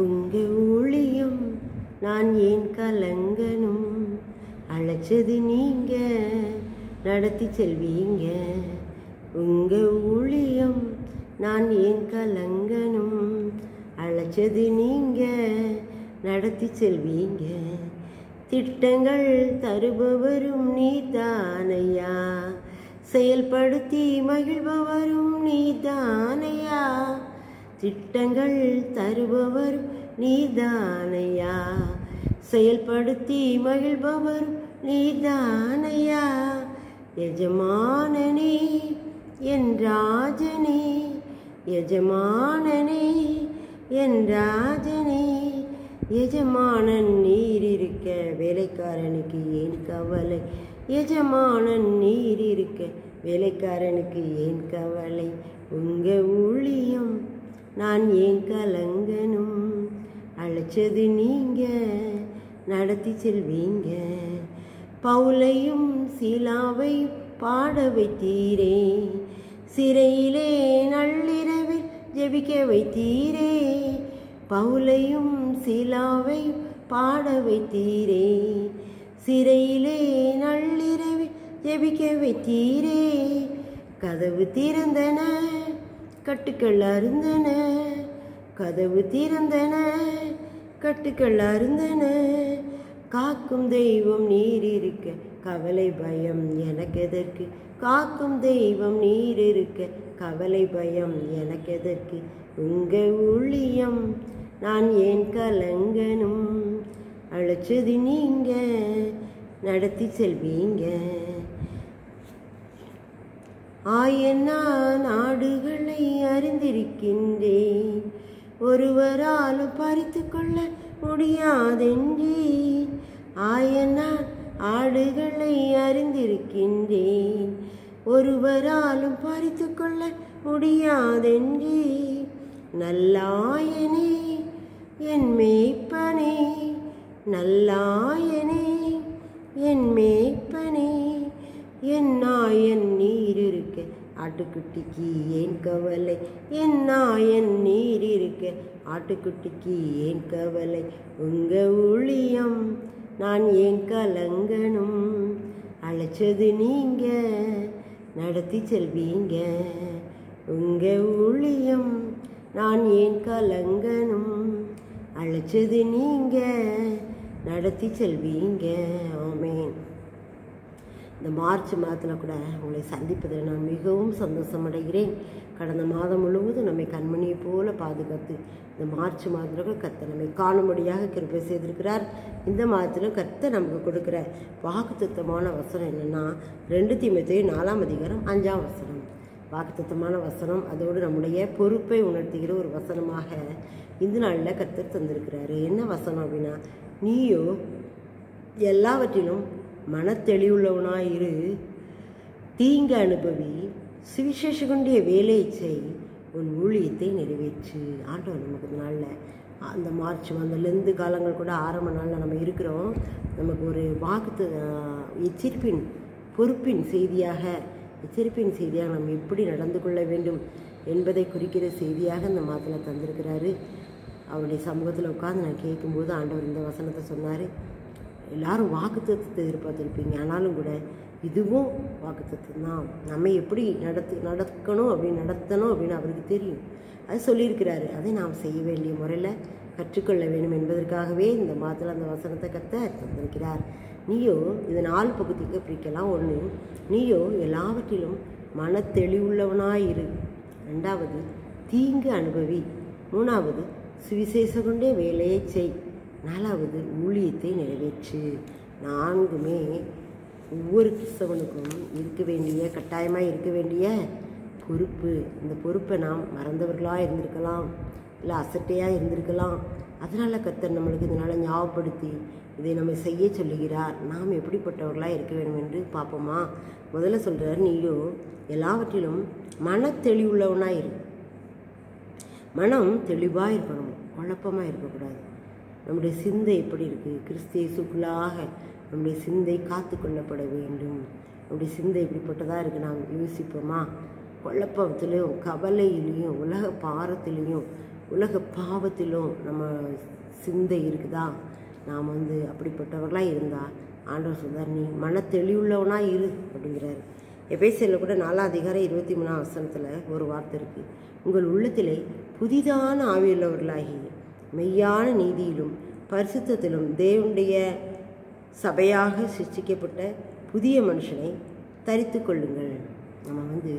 உங்க ஊழியம் நான் ஏன் கலங்கணும், அழைச்சது நீங்க நடத்தி செல்வீங்க. உங்க ஊழியம் நான் ஏன் கலங்கணும், அழைச்சது நீங்க நடத்தி செல்வீங்க. திட்டங்கள் தருபவரும் நீதானையா, செயல்படுத்தி மகிழ்பவரும் நீதானையா. திட்டங்கள் தருபவரும் நீதானையா, செயல்படுத்தி மகிழ்பவரும் நீதானையா. எஜமானனே என் ராஜனே, எஜமானனே என் ராஜனே. எஜமானன் நீர் இருக்க வேலைக்காரனுக்கு ஏன் கவலை, எஜமானன் நீர் இருக்க வேலைக்காரனுக்கு ஏன் கவலை. உங்க ஊழியம் நான் ஏன் கலங்கணும், அழைச்சது நீங்க நடத்தி செல்வீங்க. பவுலையும் சீலாவையும் பாட வைத்தீரே, சிறையிலே நள்ளிரவில் ஜெபிக்க வைத்தீரே. பவுலையும் சீலாவையும் பாட வைத்தீரே, சிறையிலே நள்ளிரவில் ஜெபிக்க வைத்தீரே. கதவு திறந்தன கட்டுக்கள் அருந்தன, கதவு திறந்தன கட்டுக்கள் அருந்தன. காக்கும் தெய்வம் நீர் இருக்க கவலை பயம் எனக்கு எதற்கு, காக்கும் தெய்வம் நீர் இருக்க கவலை பயம் எனக்கு எதற்கு. உங்க ஊழியம் நான் ஏன் கலங்கணும், அழைச்சது நீங்க நடத்தி செல்வீங்க. ஆயனா நாடுகளை அறிந்திருக்கின்றேன், ஒருவராலும் பறித்து கொள்ள முடியாதென்றேன். ஆயனா ஆடுகளை அறிந்திருக்கின்றேன், ஒருவராலும் பறித்து கொள்ள முடியாதென்றேன். நல்லாயனே என் மேய்ப்பனே, நல்லாயனே என் மேய்ப்பனே. என் நாயன் நீர் இருக்க ஆட்டுக்குட்டிக்கு ஏன் கவலை, என் நாயன் நீர் இருக்க ஆட்டுக்குட்டிக்கு ஏன் கவலை. உங்க ஊழியம் நான் ஏன் கலங்கணும், அழைச்சது நீங்க நடத்தி செல்வீங்க. உங்க ஊழியம் நான் ஏன் கலங்கணும், அழைச்சது நீங்க நடத்தி செல்வீங்க. ஆமென். இந்த மார்ச் மாதத்தில் கூட உங்களை சந்திப்பதில் நான் மிகவும் சந்தோஷம் அடைகிறேன். கடந்த மாதம் முழுவதும் நம்மை கண்மணியை போல பாதுகாத்து இந்த மார்ச் மாதத்தில் கர்த்தர் நம்மை காணும்படியாக கிருபை செய்திருக்கிறார். இந்த மாதத்தில் கர்த்தர் நமக்கு கொடுக்குற வாக்குத்தத்தமான வசனம் என்னென்னா 2 தீமோத்தேயு 4:5 வாக்குத்தத்தமான வசனம். அதோடு நம்முடைய பொறுப்பை உணர்த்துகிற ஒரு வசனமாக இந்த நாளில் கர்த்தர் தந்திருக்கிறாரு. என்ன வசனம் அப்படின்னா, நீயோ எல்லாவற்றிலும் மனத்தெளிவுள்ளவனாயிரு, தீங்கு அனுபவி, சுவிசேஷ கொண்டிய வேலையை செய், உன் ஊழியத்தை நிறைவேற்று. ஆண்டவர் நமக்கு நாளில் அந்த மார்ச் மாதத்துலேருந்து காலங்கள் கூட ஆரம்ப நாளில் நம்ம இருக்கிறோம். நமக்கு ஒரு எச்சரிப்பின் பொறுப்பின் செய்தியாக, எச்சரிப்பின் செய்தியாக நம்ம எப்படி நடந்து கொள்ள வேண்டும் என்பதை குறிக்கிற செய்தியாக இந்த மாதத்தில் தந்திருக்கிறாரு. அவருடைய சமூகத்தில் உட்காந்து நான் கேட்கும்போது ஆண்டவர் இந்த வசனத்தை சொன்னார். எல்லாரும் வாக்குத்தத்தத்தை எதிர்பார்த்துருப்பீங்க, ஆனாலும் கூட இதுவும் வாக்குத்தத்தம் தான். நம்ம எப்படி நடக்கணும் அப்படின்னு அவருக்கு தெரியும். அது சொல்லியிருக்கிறாரு. அதை நாம் செய்ய வேண்டிய முறையில் கற்றுக்கொள்ள வேண்டும் என்பதற்காகவே இந்த மாதத்தில் அந்த வசனத்தை தந்திருக்கிறார். நீயோ இது 4 பகுதிக்கு பிரிக்கலாம். 1, நீயோ எல்லாவற்றிலும் மனத்தெளிவுள்ளவனாயிரு. 2வது, தீங்கு அனுபவி. 3வது, சுவிசேஷ கொண்டே வேலையை செய். 4வது, ஊழியத்தை நிறைவேற்று. 4மே ஒவ்வொரு கிறிஸ்தவனுக்கும் கட்டாயமாக இருக்க வேண்டிய பொறுப்பு. இந்த பொறுப்பை நாம் மறந்தவர்களாக இருந்திருக்கலாம், இல்லை அசட்டையாக இருந்திருக்கலாம். அதனால் கர்த்தர் நம்மளுக்கு இதனால் ஞாபகப்படுத்தி இதை நம்ம செய்ய சொல்லுகிறார். நாம் எப்படிப்பட்டவர்களாக இருக்க வேண்டும் என்று பார்ப்போமா? முதல்ல சொல்கிறார், நீயோ எல்லாவற்றிலும் மனத்தெளிவுள்ளவனாக இரு. மனம் தெளிவாக இருக்கணும், குழப்பமாக இருக்கக்கூடாது. நம்முடைய சிந்தை எப்படி இருக்குது? கிறிஸ்து இயேசுக்குள்ளாக நம்முடைய சிந்தை காத்து கொள்ளப்பட வேண்டும். நம்முடைய சிந்தை இப்படிப்பட்டதாக இருக்குது, நாம் யோசிப்போமா? குழப்பத்திலையும் கவலையிலையும் உலக பாரத்திலையும் உலக பாவத்திலும் நம்ம சிந்தை இருக்குதா, நாம் வந்து அப்படிப்பட்டவர்களாக இருந்தால் ஆண்டவர் சொல்றார், நீ மன தெளிவுள்ளவனாக இரு அப்படிங்கிறாரு. எபேசியரில் கூட 4:23 ஒரு வார்த்தை இருக்குது, உங்கள் உள்ளத்திலே புதிதான ஆவியுள்ளவர்களாகி மெய்யான நீதியிலும் பரிசுத்தத்திலும் தேவனுடைய சபையாக சிருஷ்டிக்கப்பட்ட புதிய மனுஷனை தரித்து கொள்ளுங்கள். நம்ம வந்து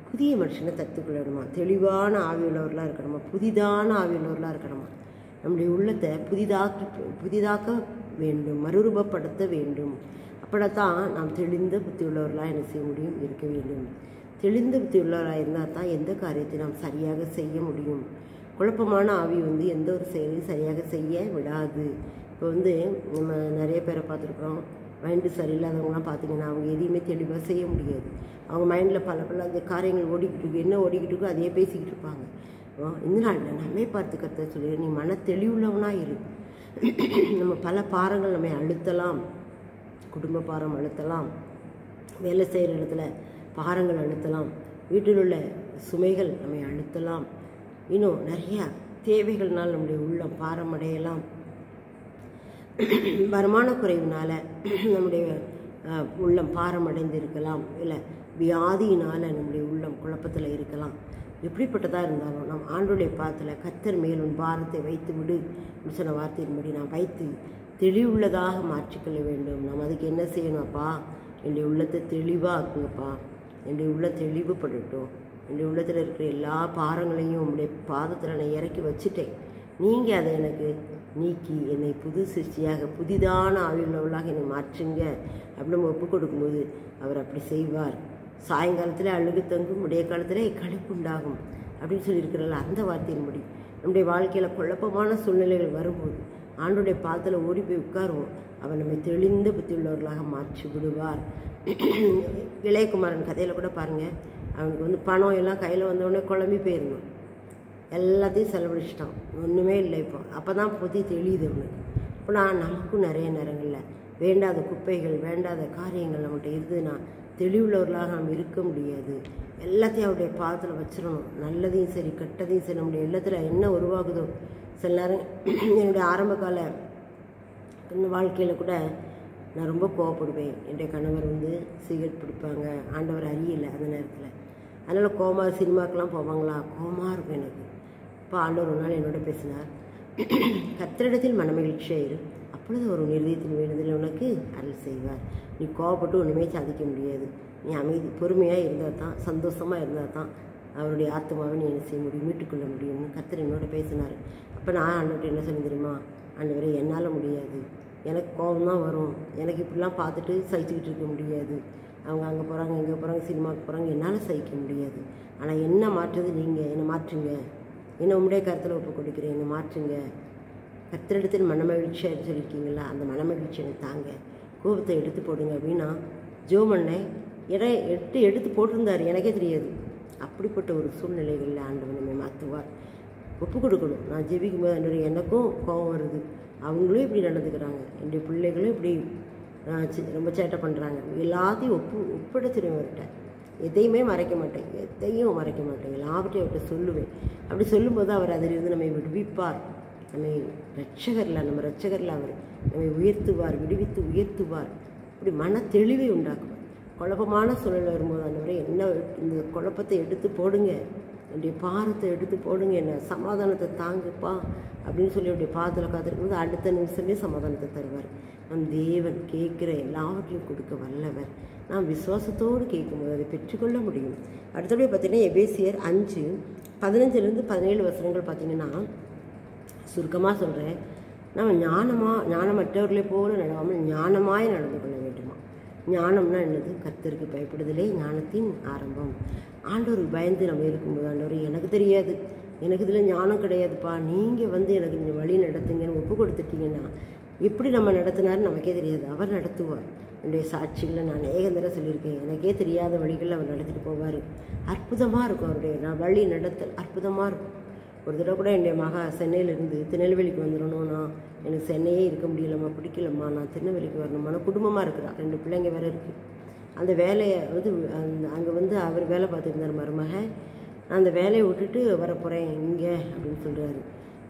புதிய மனுஷனை தரித்து கொள்ளணுமா, தெளிவான ஆவியுள்ளவர்களாக இருக்கணுமா, புதிதான ஆவியுள்ளவர்களாக இருக்கணுமா, நம்முடைய உள்ளத்தை புதிதாக்க வேண்டும், மறுரூபப்படுத்த வேண்டும். அப்படித்தான் நாம் தெளிந்த புத்தி உள்ளவர்களாக என்ன செய்ய முடியும், இருக்க வேண்டும். தெளிந்த புத்தி உள்ளவராக இருந்தால் தான் எந்த காரியத்தை நாம் சரியாக செய்ய முடியும். குழப்பமான ஆவி வந்து எந்த ஒரு செயலையும் சரியாக செய்ய விடாது. இப்போ வந்து நம்ம நிறைய பேரை பார்த்துருக்குறோம், மைண்டு சரியில்லாதவங்களாம் பார்த்திங்கன்னா அவங்க எதையுமே தெளிவாக செய்ய முடியாது. அவங்க மைண்டில் பல அந்த காரியங்கள் ஓடிக்கிட்டு இருக்கு, என்ன ஓடிக்கிட்டு இருக்கோ அதையே பேசிக்கிட்டு இருப்பாங்க. இந்த நாளில் நம்மை பார்த்து கருத்தை சொல்லி நீ மன தெளிவுள்ளவனாக இரு. நம்ம பல பாரங்கள் நம்மை அழுத்தலாம், குடும்ப பாரம் அழுத்தலாம், வேலை செய்கிற இடத்துல பாரங்கள் அழுத்தலாம், வீட்டில் உள்ள சுமைகள் நம்மை அழுத்தலாம், இன்னும் நிறையா தேவைகள்னால் நம்முடைய உள்ளம் பாரம் அடையலாம். வருமான குறைவினால் நம்முடைய உள்ளம் பாரம் அடைந்து இருக்கலாம், இல்லை வியாதியினால் நம்முடைய உள்ளம் குழப்பத்தில் இருக்கலாம். எப்படிப்பட்டதாக இருந்தாலும் நம் ஆண்டோடைய பாதத்தில் கர்த்தர் மேல் உன் பாரத்தை வைத்து விடு சொன்ன வார்த்தையின்படி நாம் வைத்து தெளிவுள்ளதாக மாற்றிக்கொள்ள வேண்டும். நாம் அதுக்கு என்ன செய்யணும்ப்பா, என்னுடைய உள்ளத்தை தெளிவாக ஆக்குங்கப்பா, என்னுடைய உள்ள தெளிவுபடட்டும், என்னுடைய உள்ளத்தில் இருக்கிற எல்லா பாரங்களையும் உங்களுடைய பாதத்தில் நான் இறக்கி வச்சுட்டேன், நீங்கள் அதை எனக்கு நீக்கி என்னை புது சிருஷ்டியாக புதிதான ஆவியுள்ளவர்களாக என்னை மாற்றுங்க அப்படின்னு நம்ம ஒப்பு கொடுக்கும்போது அவர் அப்படி செய்வார். சாயங்காலத்தில் அழுகு தங்கும், விடிய காலத்தில் களிப்புண்டாகும் அப்படின்னு சொல்லியிருக்கிறல்ல, அந்த வார்த்தையின்படி நம்முடைய வாழ்க்கையில் குழப்பமான சூழ்நிலைகள் வரும்போது ஆண்டோடைய பாதத்தில் ஓடி போய் உட்காருவோம், அவர் நம்மை தெளிந்த புத்தி உள்ளவர்களாக மாற்றி விடுவார். இளையகுமாரன் கதையில் கூட பாருங்கள், அவனுக்கு வந்து பணம் எல்லாம் கையில் வந்தவுடனே குழம்பி போயிருந்தோம், எல்லாத்தையும் செலவழிச்சிட்டான், ஒன்றுமே இல்லை. அப்போ தான் புத்தி தெளியுது அவனுக்கு. இப்போ நமக்கும் நிறைய நேரங்களில் வேண்டாத குப்பைகள் வேண்டாத காரியங்கள் நம்மகிட்ட இருந்ததுன்னா தெளிவுள்ளவர்களாக நாம் இருக்க முடியாது. எல்லாத்தையும் அவருடைய பாதத்தில் வச்சிடணும், நல்லதையும் சரி கெட்டதையும் சரி. நம்முடைய இல்லத்தில் என்ன உருவாகுதோ, சில நேரம் என்னுடைய ஆரம்ப கால வாழ்க்கையில் கூட நான் ரொம்ப கோவப்படுவேன். என்னுடைய கணவர் வந்து சிகரெட் பிடிப்பாங்க, ஆண்டவர் அறியலை அந்த நேரத்தில், அதனால் கோமா சினிமாக்கெலாம் போவாங்களா, கோமாக இருக்கும் எனக்கு. இப்போ ஆண்டவர் ஒரு நாள் என்னோட பேசினார், கர்த்தரிடத்தில் மனமகிழ்ச்சியாக இரு, அப்பொழுது ஒரு நிர்ணயத்தின் வேண்டுதல் உனக்கு அருள் செய்வார். நீ கோவப்பட்டு ஒன்றுமே சாதிக்க முடியாது, நீ அமைதி பொறுமையாக இருந்தால் தான், சந்தோஷமாக இருந்தால் தான் அவருடைய ஆத்மாவை நீ என்ன செய்ய முடியும், மீட்டுக்கொள்ள முடியும்னு கர்த்தர் என்னோட பேசினார். அப்போ நான் ஆண்டவர்கிட்ட என்ன சொல்லி தெரியுமா, ஆண்டவரே என்னால் முடியாது, எனக்கு கோபம் தான் வரும், எனக்கு இப்படிலாம் பார்த்துட்டு சகிச்சுக்கிட்டு இருக்க முடியாது, அவங்க அங்கே போகிறாங்க இங்கே போகிறாங்க சினிமாவுக்கு போகிறாங்க, என்னால் சகிக்க முடியாது. ஆனால் என்ன மாற்றுறது நீங்கள், என்னை மாற்றுங்க, என்னை உங்களுடைய கருத்தில் ஒப்பு கொடுக்குறேன், என்னை மாற்றுங்க. கர்த்தரிடத்தில் மனமகிழ்ச்சியாக சொல்லியிருக்கீங்களா, அந்த மனமகிழ்ச்சி எனக்கு தாங்க, கோபத்தை எடுத்து போடுங்க அப்படின்னா ஜோமண்ணை எடுத்து போட்டிருந்தார், எனக்கே தெரியாது. அப்படிப்பட்ட ஒரு சூழ்நிலைகளில் ஆண்டவன் நம்மை மாற்றுவார். ஒப்பு கொடுக்கணும். நான் ஜெபிக்கும் போது ஆண்டவரே எனக்கும் கோபம் வருது, அவங்களும் இப்படி நடந்துக்கிறாங்க, என்னுடைய பிள்ளைகளும் இப்படி ரொம்ப சேட்டை பண்ணுறாங்க, எல்லாத்தையும் ஒப்படைச்சிடுவேன் அவர்கிட்ட, எதையுமே மறைக்க மாட்டேன், எல்லாவற்றையும் அவர்கிட்ட சொல்லுவேன். அப்படி சொல்லும்போது அவர் அதிலிருந்து நம்மை விடுவிப்பார், நம்மை நம்ம ரட்சகரில் அவர் நம்மை உயர்த்துவார், விடுவித்து உயர்த்துவார். இப்படி மன தெளிவை உண்டாக்குவார். குழப்பமான சூழல் வரும்போது ஆண்டவரே என்ன இந்த குழப்பத்தை எடுத்து போடுங்க, என்னுடைய பாரத்தை எடுத்து போடுங்க, என்ன சமாதானத்தை தாங்குப்பா அப்படின்னு சொல்லி அவருடைய பாதத்தில் காத்திருக்கும்போது அடுத்த நிமிஷமே சமாதானத்தை தருவார். நம் தேவன் கேட்குற எல்லாவற்றையும் கொடுக்க வல்லவர். நாம் விசுவாசத்தோடு கேட்கும்போது அதை பெற்றுக்கொள்ள முடியும். அடுத்தபடி பார்த்திங்கன்னா எபேசியர் 5:15-17 பார்த்திங்கன்னா சுருக்கமாக சொல்கிறேன், நம்ம ஞானமற்றவர்களை போல நடவாமல் ஞானமாய் நடந்து கொள்ள வேண்டுமா. ஞானம்னா என்னது, கர்த்தருக்கு பயப்படுதலே ஞானத்தின் ஆரம்பம். ஆண்டவருக்கு பயந்து நம்ம இருக்கும்போது ஆண்டவர் எனக்கு தெரியாது, எனக்கு இதில் ஞானம் கிடையாதுப்பா, நீங்கள் வந்து எனக்கு இந்த வழி நடத்துங்கன்னு ஒப்பு கொடுத்துட்டீங்கன்னா எப்படி நம்ம நடத்தினார்னு நமக்கே தெரியாது, அவர் நடத்துவார். என்னுடைய சாட்சிகளை நான் அநேகம் சொல்லியிருக்கேன், எனக்கே தெரியாத வழிகளில் அவர் நடத்திட்டு போவார். அற்புதமாக இருக்கும் அவருடைய வழி நடத்தல், அற்புதமாக இருக்கும். ஒரு தடவை கூட என்னுடைய மகா சென்னையிலேருந்து திருநெல்வேலிக்கு வந்துடணும்னா எனக்கு சென்னையே இருக்க முடியலம்மா, பிடிக்கலம்மா, நான் திருநெல்வேலிக்கு வரணும்மா, நான் குடும்பமாக இருக்கிறேன், 2 பிள்ளைங்க வேறு இருக்குது. அந்த வேலையை வந்து அங்கே வந்து அவர் வேலை பார்த்துருந்தார் மருமக, நான் அந்த வேலையை விட்டுட்டு வரப்போகிறேன் இங்கே அப்படின்னு சொல்கிறாரு.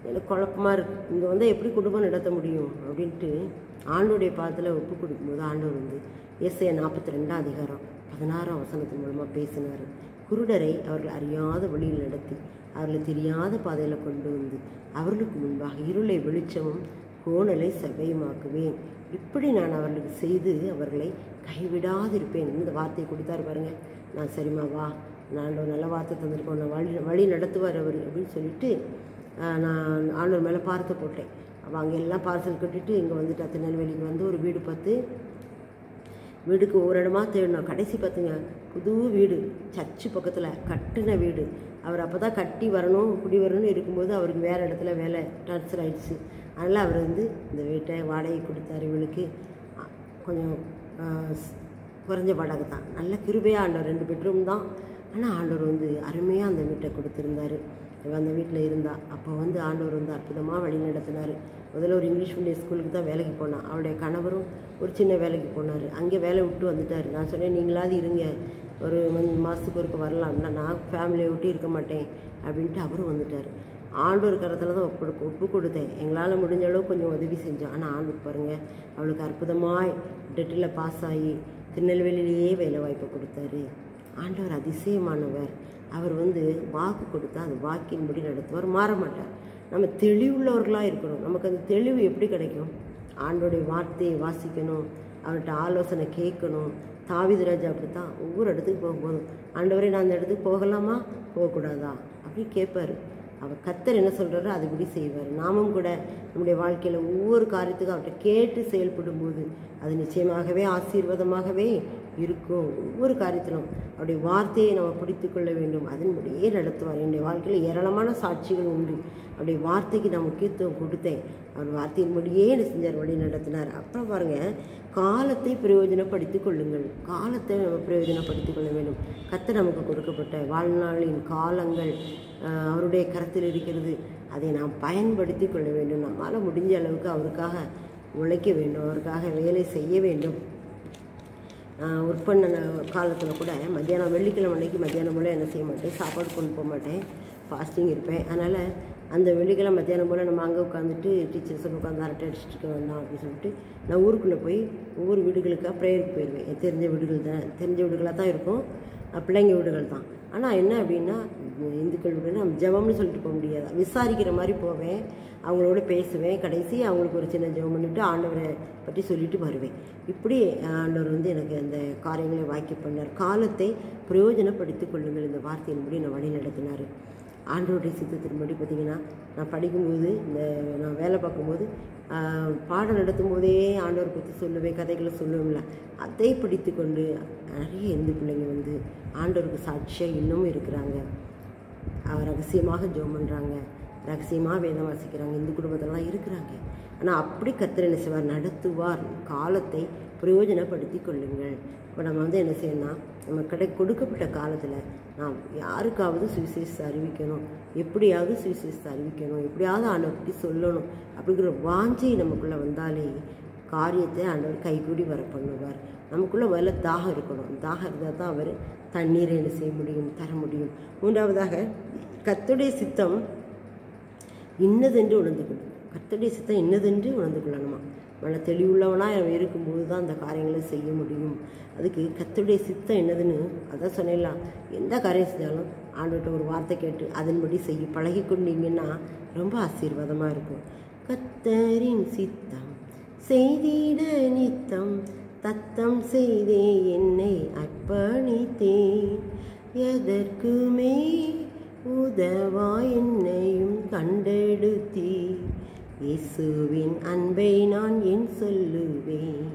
எனக்கு குழப்பமாக இருக்குது, இங்கே வந்து எப்படி குடும்பம் நடத்த முடியும் அப்படின்ட்டு ஆண்டோடைய பாதத்தில் ஒப்பு கொடுக்கும்போது ஆண்டவர் வந்து ஏசாயா 42:16 மூலமாக பேசினார். குருடரை அவர்கள் அறியாத வழியில் நடத்தி அவர்களை தெரியாத பாதையில் கொண்டு வந்து அவர்களுக்கு முன்பாக இருளை வெளிச்சமும் கோணலை செவ்வையுமாக்குவேன். இப்படி நான் அவர்களுக்கு செய்து அவர்களை கைவிடாதிருப்பேன். இந்த வார்த்தையை கொடுத்தாரு பாருங்க. நான் சரிம்மா வா, நான் நல்ல வார்த்தை தந்திருக்கோம், நான் வழி நடத்துவார் அவர் அப்படின்னு சொல்லிட்டு நான் ஆண்டவர் மேலே பார்த்து போட்டேன். அப்போ அங்கே எல்லாம் பார்சல் கட்டிட்டு இங்கே வந்துட்டு திருநெல்வேலிக்கு வந்து ஒரு வீடு பார்த்து வீடுக்கு ஒவ்வொரு இடமா தேடணும். கடைசி பார்த்துங்க, புது வீடு சர்ச்சு பக்கத்தில் கட்டின வீடு. அவர் அப்போ தான் கட்டி வரணும், குடி வரணும்னு இருக்கும்போது அவருக்கு வேறு இடத்துல வேலை ட்ரான்ஸ்ஃபர் ஆகிடுச்சு. அதனால் அவர் வந்து இந்த வீட்டை வாடகை கொடுத்தார். இவளுக்கு கொஞ்சம் குறைஞ்ச வாடகை தான், நல்ல கிருபையாக ஆண்டவர் 2 பெட்ரூம் தான். ஆனால் ஆண்டவர் வந்து அருமையாக அந்த வீட்டை கொடுத்துருந்தார். அந்த வீட்டில் இருந்தால் அப்போ வந்து ஆண்டவர் வந்து அற்புதமாக வழி நடத்தினார். முதல்ல ஒரு இங்கிலீஷ் மீடியம் ஸ்கூலுக்கு தான் வேலைக்கு போனான். அவளுடைய கணவரும் ஒரு சின்ன வேலைக்கு போனார். அங்கே வேலை விட்டு வந்துட்டார். நான் சொன்னேன், நீங்களாவது இருங்க, ஒரு மாதத்துக்கு ஒருக்க வரலாம்னா நான் ஃபேமிலியை விட்டு இருக்க மாட்டேன் அப்படின்ட்டு அவரும் வந்துட்டார். ஆண்டவர் கரத்தில் தான் ஒப்பு கொடுத்தேன். எங்களால் முடிஞ்ச அளவு கொஞ்சம் உதவி செஞ்சோம். ஆனால் ஆண்டவர் பாருங்கள், அவளுக்கு அற்புதமாய் டெட்டில் பாஸ் ஆகி திருநெல்வேலியிலேயே வேலை வாய்ப்பு கொடுத்தாரு. ஆண்டவர் அதிசயமானவர். அவர் வந்து வாக்கு கொடுத்தா அந்த வாக்கின்படி நடத்துவார், மாற மாட்டார். நம்ம தெளிவுள்ளவர்களாக இருக்கணும். நமக்கு அந்த தெளிவு எப்படி கிடைக்கும்? ஆண்டோடைய வார்த்தையை வாசிக்கணும், அவர்கிட்ட ஆலோசனை கேட்கணும். தாவீது ராஜா அப்படித்தான் ஒவ்வொரு இடத்துக்கு போகும்போதும், ஆண்டவரே நான் அந்த இடத்துக்கு போகலாமா போகக்கூடாதா அப்படி கேட்பார். அவர் கர்த்தர் என்ன சொல்கிறாரோ அதுபடி செய்வார். நாமும் கூட நம்முடைய வாழ்க்கையில் ஒவ்வொரு காரியத்துக்கும் அவர்கிட்ட கேட்டு செயல்படும்போது அது நிச்சயமாகவே ஆசீர்வாதமாகவே இருக்கும். ஒவ்வொரு காரியத்திலும் அவருடைய வார்த்தையை நம்ம பிடித்து கொள்ள வேண்டும், அதன்படியே நடத்துவார். என்னுடைய வாழ்க்கையில் ஏராளமான சாட்சிகள் உண்டு. அவருடைய வார்த்தைக்கு நான் முக்கியத்துவம் கொடுத்தேன், அவர் வார்த்தையின்படியே என்ன செஞ்சார், வழி நடத்தினார். அப்புறம் பாருங்கள், காலத்தை பிரயோஜனப்படுத்திக் கொள்ளுங்கள். காலத்தை நம்ம பிரயோஜனப்படுத்திக் கொள்ள வேண்டும். கர்த்தர் நமக்கு கொடுக்கப்பட்ட வாழ்நாளின் காலங்கள் அவருடைய கரத்தில் இருக்கிறது. அதை நாம் பயன்படுத்தி கொள்ள வேண்டும். நம்மால் முடிஞ்ச அளவுக்கு அவருக்காக உழைக்க வேண்டும், அவருக்காக வேலை செய்ய வேண்டும். ஒர்க் பண்ண காலத்தில் கூட மத்தியானம் வெள்ளிக்கிழமை அன்னைக்கு மத்தியானம் போல் என்ன செய்ய மாட்டேன், சாப்பாடு கொண்டு போக மாட்டேன், ஃபாஸ்டிங் இருப்பேன். அதனால் அந்த வெள்ளிக்கிழமை மத்தியானம் போல் நம்ம அங்கே உட்காந்துட்டு டீச்சர்ஸுக்கு உட்காந்து அரட்டை அடிச்சுட்டு இருக்க வேண்டாம் அப்படின்னு சொல்லிட்டு நான் ஊருக்குள்ளே போய் ஒவ்வொரு வீடுகளுக்காக ப்ரேயருக்கு போயிடுவேன். தெரிஞ்ச வீடுகள் தான், தெரிஞ்ச வீடுகளாக தான் இருக்கும், பிள்ளைங்க வீடுகள் தான். ஆனால் என்ன அப்படின்னா, இந்துக்கள் வீடுன்னு நம்ம ஜெபம்னு சொல்லிட்டு போக முடியாது, விசாரிக்கிற மாதிரி போவேன், அவங்களோட பேசுவேன், கடைசி அவங்களுக்கு ஒரு சின்ன ஜெபம் பண்ணிவிட்டு ஆண்டவரை பற்றி சொல்லிட்டு வருவேன். இப்படி ஆண்டவர் வந்து எனக்கு அந்த காரியங்களை வாக்கிய பண்ணார். காலத்தை பிரயோஜனப்படுத்திக் கொள்ளுங்கள், இந்த வார்த்தையின்படி நான் வழி நடத்தினார். ஆண்டவருடைய சித்தத்தின்படி பார்த்திங்கன்னா, நான் படிக்கும்போது நான் வேலை பார்க்கும்போது பாடம் நடத்தும் போதே ஆண்டவர் பற்றி சொல்லுவேன், கதைகளை சொல்லுவேன்ல, அதை படித்து கொண்டு நிறைய இந்து பிள்ளைங்க வந்து ஆண்டவருக்கு சாட்சியாக இன்னமும் இருக்கிறாங்க. ரகசியமாக ஜெபம் பண்ணுறாங்க, ரகசியமாக வேதம் வாசிக்கிறாங்க, இந்து குடும்பத்திலலாம் இருக்கிறாங்க. ஆனால் அப்படி கர்த்தர் என்ன செய்வார், நடத்துவார். காலத்தை பிரயோஜனப்படுத்தி கொள்ளுங்கள். இப்போ நம்ம வந்து என்ன செய்யணும்னா, நம்ம கொடுக்கப்பட்ட காலத்தில் நாம் யாருக்காவது சுவிசேஷத்தை அறிவிக்கணும், எப்படியாவது சுவிசேஷத்தை அறிவிக்கணும், எப்படியாவது ஆண்டவர் பற்றி சொல்லணும் அப்படிங்கிற வாஞ்சை நமக்குள்ளே வந்தாலே காரியத்தை ஆண்டவர் கைகூடி வர பண்ணுவார். நமக்குள்ளே முதல்ல தாகம் இருக்கணும். தாகம் இருந்தால் தான் அவர் தண்ணீரை என்ன செய்ய முடியும், தர முடியும். மூன்றாவதாக, கர்த்தருடைய சித்தம் இன்னதென்று உணர்ந்து கொள்ளும். கர்த்தருடைய சித்தம் இன்னதென்று உணர்ந்து கொள்ளணுமா? மன தெளிவுள்ளவனாக நம்ம இருக்கும்போது தான் அந்த காரியங்களை செய்ய முடியும். அதுக்கு கர்த்தருடைய சித்தம் என்னதுன்னு அதான் சொன்னேன்லாம். எந்த காரியம் செஞ்சாலும் ஆண்டவர்கிட்ட ஒரு வார்த்தை கேட்டு அதன்படி செய்ய பழகி கொண்டீங்கன்னா ரொம்ப ஆசீர்வாதமாக இருக்கும். கர்த்தரின் சித்தம் செய்திட நித்தம் தத்தம் செய்தே என்னை அர்ப்பணித்தேன், எதற்குமே உதவா என்னையும் கண்டெடுத்தீ, இயேசுவின் அன்பை நான் என் சொல்லுவேன்.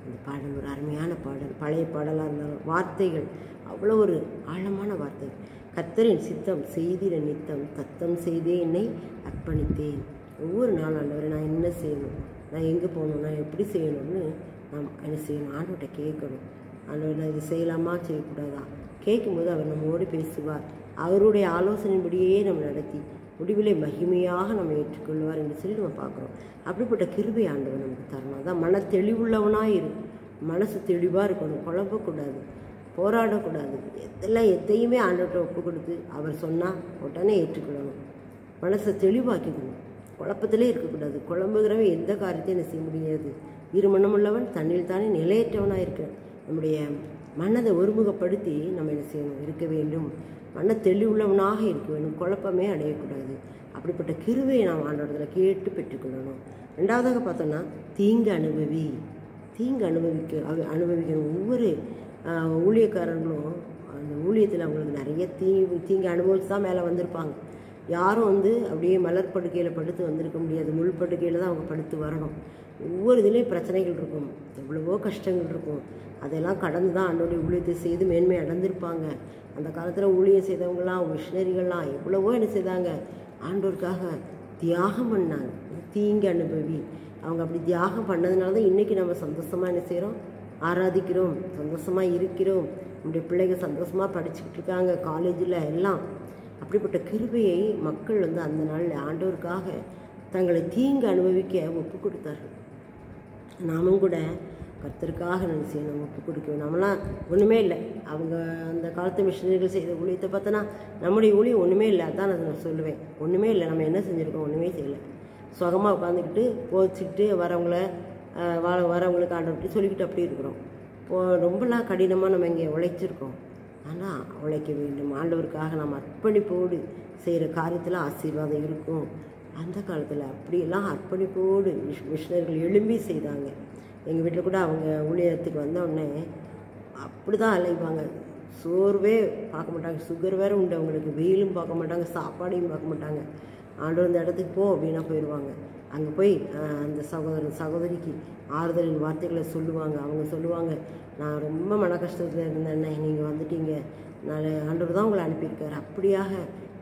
இந்த பாடல் ஒரு அருமையான பாடல், பழைய பாடலாக இருந்தாலும் வார்த்தைகள் அவ்வளோ ஒரு ஆழமான வார்த்தைகள். கர்த்தரின் சித்தம் செய்திட நித்தம் தத்தம் செய்தே என்னை அர்ப்பணித்தேன். ஒவ்வொரு நாள் ஆண்டவரை நான் என்ன செய்யணும், நான் எங்கே போகணும், நான் எப்படி செய்யணும்னு நாம் என்ன செய்யணும், ஆண்டவர்கிட்ட கேட்கணும். ஆண்டவர் நான் இது செய்யலாமா செய்யக்கூடாதா கேட்கும்போது அவர் நம்மோடு பேசுவார். அவருடைய ஆலோசனைப்படியே நம்ம நடத்தி முடிவிலே மகிமையாக நம்ம ஏற்றுக்கொள்வார் என்று சொல்லி நம்ம பார்க்குறோம். அப்படிப்பட்ட கிருபை ஆண்டவர் நமக்கு தரணும். அதான் மன தெளிவுள்ளவனாக இரு, மனசு தெளிவாக இருக்கணும், குழப்பக்கூடாது. போராடக்கூடாது. எதையுமே ஆண்டவர்கிட்ட ஒப்பு கொடுத்து அவர் சொன்னால் உடனே ஏற்றுக்கொள்ளணும். மனசை தெளிவாக்கிக்கணும். குழப்பத்திலே இருக்கக்கூடாது. குழம்புகிறவன் எந்த காரியத்தையும் என்ன செய்ய முடியாது. இருமனமுள்ளவன் தண்ணில் தானே நிலையற்றவனாக இருக்கிறான். நம்முடைய மனதை ஒருமுகப்படுத்தி நம்ம என்ன செய்யணும், இருக்க வேண்டும். மன தெளிவுள்ளவனாக இருக்க வேண்டும். குழப்பமே அடையக்கூடாது. அப்படிப்பட்ட கிருபையை நாம் ஆண்டவரத்தில் கேட்டு பெற்றுக்கொள்ளணும். ரெண்டாவதாக பார்த்தோன்னா தீங்கு அனுபவிக்கணும். ஒவ்வொரு ஊழியக்காரர்களும் அந்த ஊழியத்தில் அவங்களுக்கு நிறைய தீங்கு அனுபவிச்சு தான் மேலே வந்திருப்பாங்க. யாரும் அப்படியே மலர் படுக்கையில் படுத்து வந்திருக்க முடியாது. முள் படுக்கையில் தான் அவங்க படுத்து வரணும். ஒவ்வொரு இதுலேயும் பிரச்சனைகள் இருக்கும், எவ்வளவோ கஷ்டங்கள் இருக்கும். அதெல்லாம் கடந்து தான் ஆண்டோடைய ஊழியத்தை செய்து மேன்மை அடைந்திருப்பாங்க. அந்த காலத்தில் ஊழியம் செய்தவங்களாம், மிஷினரிகள்லாம் எவ்வளவோ என்ன செய்தாங்க, ஆண்டோருக்காக தியாகம் பண்ணாங்க. தீங்கு அனுபவி அவங்க அப்படி தியாகம் பண்ணதுனால தான் இன்றைக்கி நம்ம சந்தோஷமாக என்ன செய்கிறோம், ஆராதிக்கிறோம், சந்தோஷமாக இருக்கிறோம். நம்முடைய பிள்ளைகள் சந்தோஷமாக படிச்சுக்கிட்டு இருக்காங்க காலேஜில் எல்லாம். அப்படிப்பட்ட கிருபையை மக்கள் அந்த நாளில் ஆண்டவருக்காக தங்களை தீங்கு அனுபவிக்க ஒப்பு கொடுத்தார்கள். நாமும் கூட கர்த்தருக்காக செய்யணும், ஒப்பு கொடுக்கணும். நம்மளாம் ஒன்றுமே இல்லை. அவங்க அந்த காலத்து மிஷினரிகள் செய்த ஊழியத்தை பார்த்தோன்னா நம்முடைய ஊழியம் ஒன்றுமே இல்லை. அதான் நான் சொல்லுவேன், ஒன்றுமே இல்லை. நம்ம என்ன செஞ்சுருக்கோம், ஒன்றுமே செய்யலை. சுகமாக உட்காந்துக்கிட்டு போச்சுக்கிட்டு வரவங்களுக்கு ஆண்டவர்கிட்ட சொல்லிக்கிட்டு அப்படி இருக்கிறோம். ரொம்பலாம் கடினமாக நம்ம இங்கே உழைச்சிருக்கோம். ஆனால் உழைக்க வேண்டும். ஆண்டவருக்காக நம்ம அர்ப்பணிப்போடு செய்கிற காரியத்தில் ஆசீர்வாதம் இருக்கும். அந்த காலத்தில் அப்படியெல்லாம் அர்ப்பணிப்போடு மிஷினர்கள் எழும்பி செய்தாங்க. எங்கள் வீட்டில் கூட அவங்க ஊழியத்துக்கு வந்தோடனே அப்படி தான் அலைவாங்க. சோர்வே பார்க்க மாட்டாங்க. சுகர் வேறு உண்டு அவங்களுக்கு. வெயிலும் பார்க்க மாட்டாங்க, சாப்பாடையும் பார்க்க மாட்டாங்க. ஆண்டவர் இந்த இடத்துக்கு போ அப்படின்னா போயிடுவாங்க. அங்கே போய் அந்த சகோதரிக்கு ஆறுதலின் வார்த்தைகளை சொல்லுவாங்க. அவங்க சொல்லுவாங்க, நான் ரொம்ப மன கஷ்டத்தில் இருந்தேன்னே, நீங்கள் வந்துட்டீங்க, நான் ஆண்டவர் தான் உங்களை அனுப்பியிருக்காரு. அப்படியாக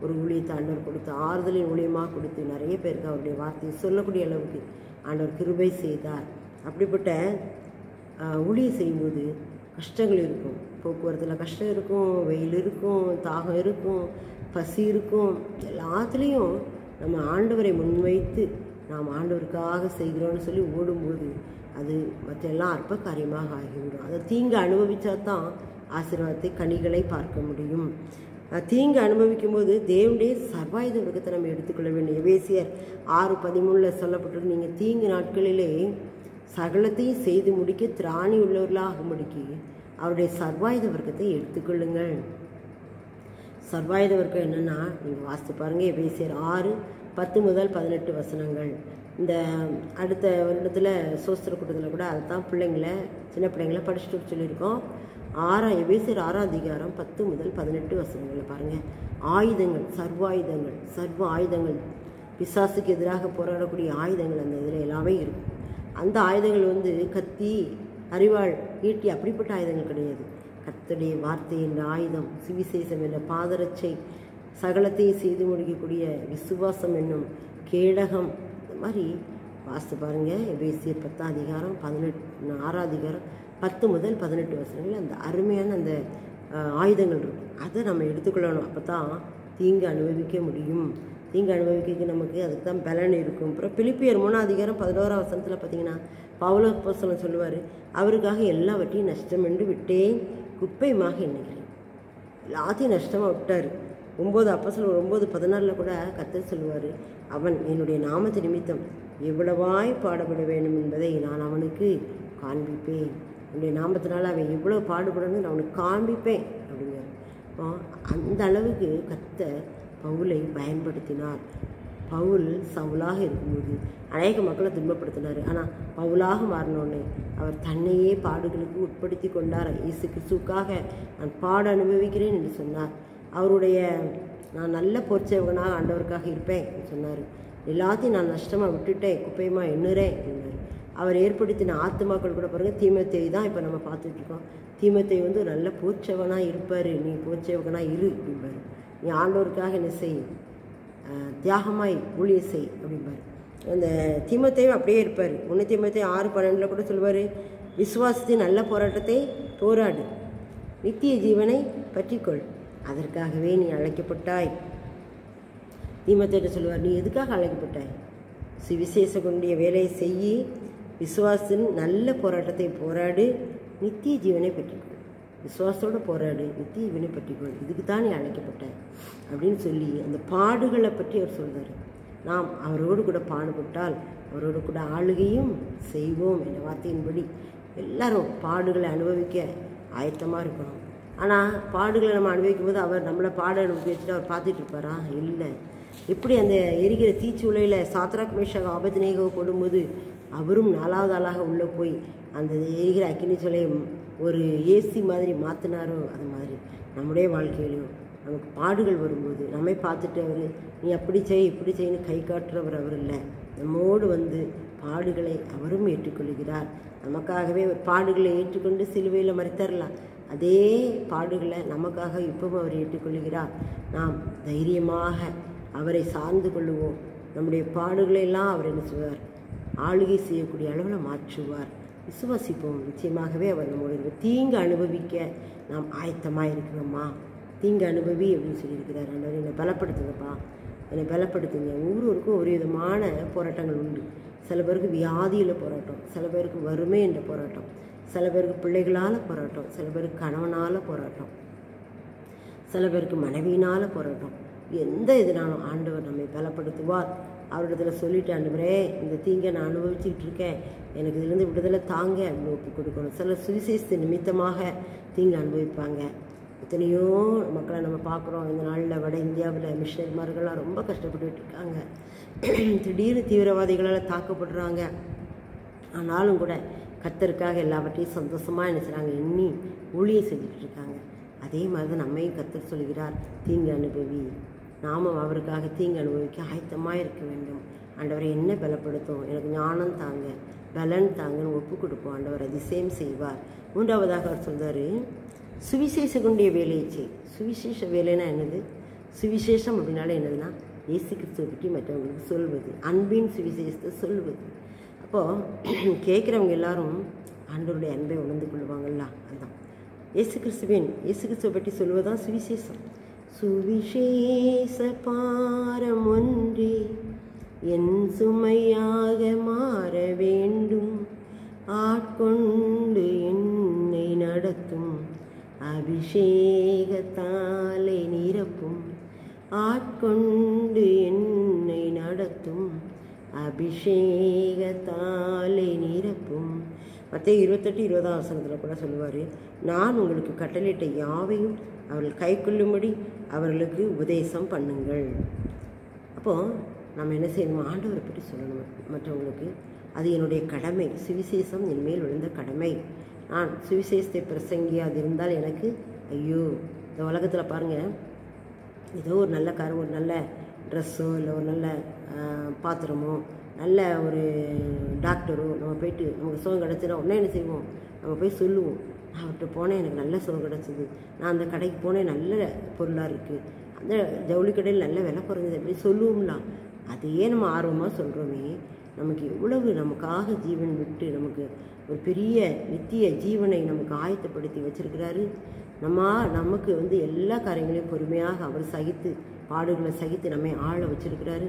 ஒரு ஊழியத்தை ஆண்டவர் கொடுத்து, ஆறுதலின் ஊழியமாக கொடுத்து நிறைய பேருக்கு அவருடைய வார்த்தையை சொல்லக்கூடிய அளவுக்கு ஆண்டவர் கிருபை செய்தார். அப்படிப்பட்ட ஊழியம் செய்யும்போது கஷ்டங்கள் இருக்கும். போக்குவரத்தில் கஷ்டம் இருக்கும், வெயில் இருக்கும், தாகம் இருக்கும், பசி இருக்கும். எல்லாத்துலேயும் நம்ம ஆண்டவரை முன்வைத்து நாம் ஆண்டவருக்காக செய்கிறோன்னு சொல்லி ஓடும்போது அது மற்றெல்லாம் அற்ப காரியமாக ஆகிவிடும். அதை தீங்கு அனுபவித்தா தான் ஆசீர்வாதத்தை கனிகளை பார்க்க முடியும். தீங்கு அனுபவிக்கும் போது தேவனுடைய சர்வாயுத விருக்கத்தை நம்ம எடுத்துக்கொள்ள வேண்டும். எபேசியர் 6:13 சொல்லப்பட்டிருக்கு, நீங்கள் தீங்கு நாட்களிலே சகலத்தையும் செய்து முடிக்க திராணி உள்ளவர்களாகும்படிக்கு அவருடைய சர்வாயுத வர்க்கத்தை எடுத்துக்கொள்ளுங்கள். சர்வாயுத வர்க்கம் என்னென்னா நீங்கள் வாசித்து பாருங்கள். எபேசியர் 6:10-18 வசனங்கள். இந்த அடுத்த வருடத்தில் சோஸ்திர கூட்டத்தில் கூட அதை தான் சின்ன பிள்ளைங்களை படிச்சுட்டு சொல்லியிருக்கோம். எபேசியர் 6:10-18 வசனங்களை பாருங்கள். ஆயுதங்கள், சர்வ ஆயுதங்கள், பிசாசுக்கு எதிராக போராடக்கூடிய ஆயுதங்கள் அந்த இதில் எல்லாமே இருக்கும். அந்த ஆயுதங்கள் கத்தி, அரிவாள், ஈட்டி அப்படிப்பட்ட ஆயுதங்கள் கிடையாது. கர்த்தருடைய வார்த்தை என்ற ஆயுதம், சுவிசேஷம் என்ற பாதரட்சை, சகலத்தையும் செய்து முடிக்கக்கூடிய விசுவாசம் என்னும் கேடகம். இந்த மாதிரி வாசித்து பாருங்கள். எபேசியர் 10:18 வசனங்கள் அந்த அருமையான அந்த ஆயுதங்கள் இருக்கும். அதை நம்ம எடுத்துக்கொள்ளணும். அப்போ தான் தீங்கு அனுபவிக்க முடியும். தீங்கு அனுபவிக்க நமக்கு அதுக்கு தான் பலன் இருக்கும். அப்புறம் பிலிப்பியர் 3:11 பார்த்தீங்கன்னா பவுல் அப்போஸ்தலன் சொல்லுவார், அவருக்காக எல்லாவற்றையும் நஷ்டம் என்று விட்டேன், குப்பையுமாக எண்ணுகிறேன். எல்லாத்தையும் நஷ்டமாக விட்டார். 9:14 கூட கர்த்தர் சொல்லுவார், அவன் என்னுடைய நாமத்து நிமித்தம் எவ்வளவாய் பாடுபட வேண்டும் என்பதை நான் அவனுக்கு காண்பிப்பேன். என்னுடைய நாமத்தினால அவன் எவ்வளோ பாடுபடணும்னு நான் அவனுக்கு காண்பிப்பேன் அப்படிங்கிறார். அந்த அளவுக்கு கர்த்தர் பவுலை பயன்படுத்தினார். பவுல் சவுலாக இருக்கும்போது அநேக மக்களை துன்பப்படுத்தினார். ஆனால் பவுலாக மாறினோடனே அவர் தன்னையே பாடுகளுக்கு உட்படுத்தி கொண்டார். இயேசு கிறிஸ்துவுக்காக நான் பாட அனுபவிக்கிறேன் என்று சொன்னார். அவருடைய நான் நல்ல போர்ச்சேவகனாக ஆண்டவருக்காக இருப்பேன் சொன்னார். எல்லாத்தையும் நான் நஷ்டமாக விட்டுட்டேன், குப்பையமாக எண்ணுறேன் என்றார். அவர் ஏற்படுத்தின ஆத்துமாக்கள் கூட பாருங்கள், தீமோத்தேயு தான் இப்போ நம்ம பார்த்துட்ருக்கோம். தீமோத்தேயு ஒரு நல்ல போர்ச்சேவனாக இருப்பார். நீ போர்ச்சேவகனாக இரு அப்படிம்பார். நீ ஆண்டவருக்காக என்ன செய், தியாகமாய் ஊழிய செய் அப்படிம்பார். அந்த தீமோத்தேயு அப்படியே இருப்பார். 1 தீமோத்தேயு 6:12 கூட சொல்லுவார், விசுவாசத்தின் நல்ல போராட்டத்தை போராடு, நித்திய ஜீவனை பற்றிக்கொள், அதற்காகவே நீ அழைக்கப்பட்டாய். தீமோத்தேயு சொல்லுவார், நீ எதுக்காக அழைக்கப்பட்டாய்? சுவிசேஷகனுடைய வேலையை செய்யி, விசுவாசத்தின் நல்ல போராட்டத்தை போராடு, நித்திய ஜீவனை பெற்றுக்கொள். விசுவாசத்தோடு போராடு, நித்திய இவனை பற்றிக்கொள், இதுக்கு தான் நீ அழைக்கப்பட்ட அப்படின்னு சொல்லி அந்த பாடுகளை பற்றி அவர் சொல்கிறார். நாம் அவரோடு கூட பாடுபட்டால் அவரோடு கூட ஆளுகையும் செய்வோம் என்ற வார்த்தையின்படி எல்லாரும் பாடுகளை அனுபவிக்க ஆயத்தமாக இருக்கணும். ஆனால் பாடுகளை நம்ம அனுபவிக்கும் போது அவர் நம்மளை பாட அனுபவிச்சுட்டு அவர் பார்த்துட்டு இருப்பாரா? இல்லை. எப்படி அந்த எரிகிற தீச்சூளையில் சாத்ராக் மேஷாக் ஆபேத்நேகோ போடும்போது அவரும் 4வது ஆளாக உள்ளே போய் அந்த எரிகிற அக்கினி சூளையை ஒரு ஏசி மாதிரி மாற்றினாரோ, அது மாதிரி நம்முடைய வாழ்க்கையிலையும் நமக்கு பாடுகள் வரும்போது நம்மை பார்த்துட்டு அவர் நீ அப்படி செய் இப்படி செய்யன்னு கை காட்டுறவர் அவர் இல்லை. நம்மோடு வந்து பாடுகளை அவரும் ஏற்றுக்கொள்கிறார். நமக்காகவே ஒரு பாடுகளை ஏற்றுக்கொண்டு சிலுவையில் மறித்தரலாம். அதே பாடுகளை நமக்காக இப்பவும் அவர் ஏற்றுக்கொள்கிறார். நாம் தைரியமாக அவரை சார்ந்து கொள்ளுவோம். நம்முடைய பாடுகளை எல்லாம் அவர் என்ன செய்வார்? ஆளுகை செய்யக்கூடிய அளவில் மாற்றுவார். விசுவாசிப்போம். நிச்சயமாகவே அவர் நம்முடைய தீங்கு அனுபவிக்க நாம் ஆயத்தமாக இருக்கிறோம்மா. தீங்கு அனுபவி அப்படின்னு சொல்லியிருக்கிறார். ஆண்டவர் என்னை பலப்படுத்துங்கப்பா, என்னை பலப்படுத்துங்க. ஒவ்வொருவருக்கும் ஒரு விதமான போராட்டங்கள் உண்டு. சில பேருக்கு வியாதியில் போராட்டம், சில பேருக்கு வறுமை என்ற போராட்டம், சில பேருக்கு பிள்ளைகளால் போராட்டம், சில பேருக்கு கணவனால் போராட்டம், சில பேருக்கு மனைவியினால் போராட்டம். எந்த இதனாலும் ஆண்டவர் நம்மை பலப்படுத்துவார். அவரிடத்துல சொல்லிட்டு, ஆண்டவரே இந்த தீங்கை நான் அனுபவிச்சுக்கிட்டு இருக்கேன், எனக்கு இதுலேருந்து விடுதலை தாங்க அப்படின்னு ஒப்பு கொடுக்கணும். சில சுவிசேஷ நிமித்தமாக தீங்கு அனுபவிப்பாங்க. எத்தனையோ மக்களை நம்ம பார்க்குறோம். இந்த நாளில் வட இந்தியாவில் மிஷனரிமார்கள்லாம் ரொம்ப கஷ்டப்பட்டுட்டு இருக்காங்க. திடீர்னு தீவிரவாதிகளால் தாக்கப்படுறாங்க. ஆனாலும் கூட கர்த்தருக்காக எல்லாவற்றையும் சந்தோஷமாக என்ன செய்கிறாங்க? எண்ணி ஊழியம் செஞ்சுட்டு இருக்காங்க. அதே மாதிரி தான் நம்மையும் கர்த்தர் சொல்கிறார், தீங்கு அனுபவி. நாமும் அவருக்காக தீங்கு அனுபவிக்க ஆயத்தமாக இருக்க வேண்டும். ஆண்டவரை என்ன பலப்படுத்தும், எனக்கு ஞானம் தாங்க, பலன் தாங்கன்னு ஒப்பு கொடுப்போம். ஆண்டவர் அதிசயம் செய்வார். 3வதாக அவர் சொல்கிறார், சுவிசேஷ கொண்டிய வேலையை செய். சுவிசேஷ வேலைன்னா என்னது? சுவிசேஷம் அப்படின்னால என்னதுன்னா இயேசு கிறிஸ்துவை பற்றி மற்றவங்களுக்கு சொல்வது, அன்பின் சுவிசேஷத்தை சொல்வது. அப்போது கேட்குறவங்க எல்லாரும் ஆண்டவருடைய அன்பை உணர்ந்து கொள்வாங்கள்ல, அதுதான் இயேசு கிறிஸ்துவை பற்றி சொல்வதுதான் சுவிசேஷம். சுவிசேஷ பாரம் ஒன்றே என் சுமையாக மாற வேண்டும், ஆட்கொண்டு என்னை நடத்தும், அபிஷேகத்தாலே நிரப்பும், ஆட்கொண்டு என்னை நடத்தும், அபிஷேகத்தாலே நிரப்பும். மத்தேயு 28:20 கூட சொல்லுவார், நான் உங்களுக்கு கட்டளையிட்ட யாவையும் அவர்கள் கை கொள்ளும்படி அவர்களுக்கு உபதேசம் பண்ணுங்கள். அப்போது நம்ம என்ன செய்யணும்? ஆண்டவரை பற்றி சொல்லணும் மற்றவங்களுக்கு. அது என்னுடைய கடமை. சுவிசேஷம் என் மேல் விழுந்த கடமை. நான் சுவிசேஷத்தை பிரசங்கியாது இருந்தால் எனக்கு ஐயோ. இந்த உலகத்தில் பாருங்கள், ஏதோ ஒரு நல்ல ஒரு நல்ல ட்ரெஸ்ஸோ இல்லை ஒரு நல்ல பாத்திரமோ நல்ல ஒரு டாக்டரோ நம்ம போயிட்டு நமக்கு சுகம் கிடச்சினா உடனே என்ன செய்வோம்? நம்ம போய் சொல்லுவோம், நான் அவர்கிட்ட போனேன், எனக்கு நல்ல சுகம் கிடச்சிது, நான் அந்த கடைக்கு போனேன், நல்ல பொருளாக இருக்குது, அந்த ஜவுளி கடையில் நல்ல விலை குறைஞ்சது, அப்படி சொல்லுவோம்லாம். அதையே நம்ம ஆர்வமாக சொல்கிறோமே. நமக்கு எவ்வளவு நமக்காக ஜீவன் விட்டு நமக்கு ஒரு பெரிய நித்திய ஜீவனை நமக்கு ஆயத்தப்படுத்தி வச்சிருக்கிறாரு. நமக்கு எல்லா காரியங்களையும் பொறுமையாக அவர் சகித்து பாடுகளை சகித்து நம்மை ஆள வச்சிருக்கிறாரு.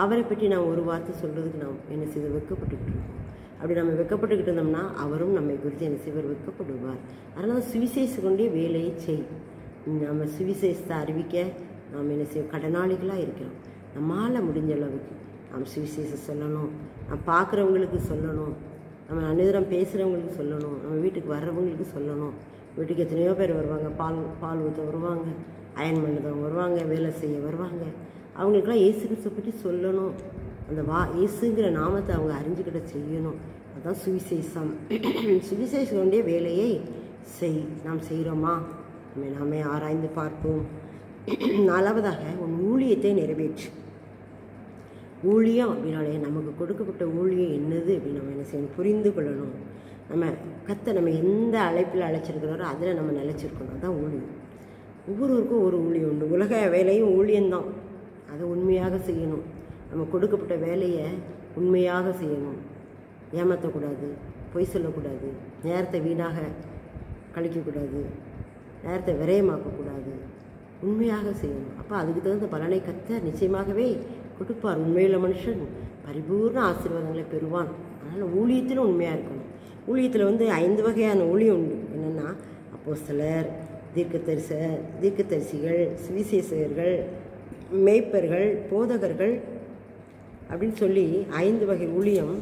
அவரை பற்றி நாம் ஒரு வார்த்தை சொல்கிறதுக்கு நாம் என்ன செய்து வெட்கப்பட்டுக்கிட்டு இருக்கோம். அப்படி நம்ம வெட்கப்பட்டுக்கிட்டு இருந்தோம்னா அவரும் நம்மை குறித்து என்ன செய்வார்? வெட்கப்படுவார். அதனால் சுவிசேஷ கொண்டே வேலையை செய். நம்ம சுவிசேஷத்தை அறிவிக்க நாம் என்ன செய்ய கடனாளிகளாக இருக்கிறோம். நம்மளால் முடிஞ்ச அளவுக்கு நாம் சுவிசேஷம் சொல்லணும், நம்ம பார்க்குறவங்களுக்கு சொல்லணும், நம்ம அனுதினம் பேசுகிறவங்களுக்கு சொல்லணும், நம்ம வீட்டுக்கு வர்றவங்களுக்கு சொல்லணும். வீட்டுக்கு எத்தனையோ பேர் வருவாங்க, பால் ஊற்ற வருவாங்க, அயன் பண்ணதவங்க வருவாங்க, வேலை செய்ய வருவாங்க. அவங்களுக்கெல்லாம் இயேசு கிறிஸ்துவை பற்றி சொல்லணும். அந்த இயேசுங்கிற நாமத்தை அவங்க அறிஞ்சுக்கிட்ட செய்யணும். அதுதான் சுவிசேஷம். சுவிசேஷம் வேண்டிய வேலையை நாம் செய்கிறோமா? நாமே ஆராய்ந்து பார்ப்போம். 4வதாக உன் ஊழியத்தை நிறைவேற்று. ஊழியம் அப்படின்னாலே நமக்கு கொடுக்கப்பட்ட ஊழியம் என்னது அப்படின்னு நம்ம என்ன செய்யணும்? புரிந்து கொள்ளணும். நம்ம நம்ம எந்த அழைப்பில் அழைச்சிருக்கிறோரோ அதில் நம்ம நிலைச்சிருக்கணும். அதுதான் ஊழியம். ஒவ்வொருவருக்கும் ஒரு ஊழியம் உண்டு. உலக வேலையும் ஊழியம்தான். அதை உண்மையாக செய்யணும். நம்ம கொடுக்கப்பட்ட வேலையை உண்மையாக செய்யணும். ஏமாற்றக்கூடாது, பொய் சொல்லக்கூடாது, நேரத்தை வீணாக கழிக்கக்கூடாது, நேரத்தை விரயமாக்கக்கூடாது, உண்மையாக செய்யணும். அப்போ அதுக்கு தகுந்த பலனை கர்த்தர் நிச்சயமாகவே கொடுப்பார். உண்மையுள்ள மனுஷன் பரிபூர்ண ஆசீர்வாதங்களை பெறுவான். அதனால் ஊழியத்திலும் உண்மையாக இருக்கணும். ஊழியத்தில் 5 வகையான ஊழியம் உண்டு. என்னென்னா அப்போஸ்தலர், தீர்க்கதரிசிகள், சுவிசேஷகர்கள், மேய்ப்பர்கள், போதகர்கள் அப்படின்னு சொல்லி 5 வகை ஊழியம்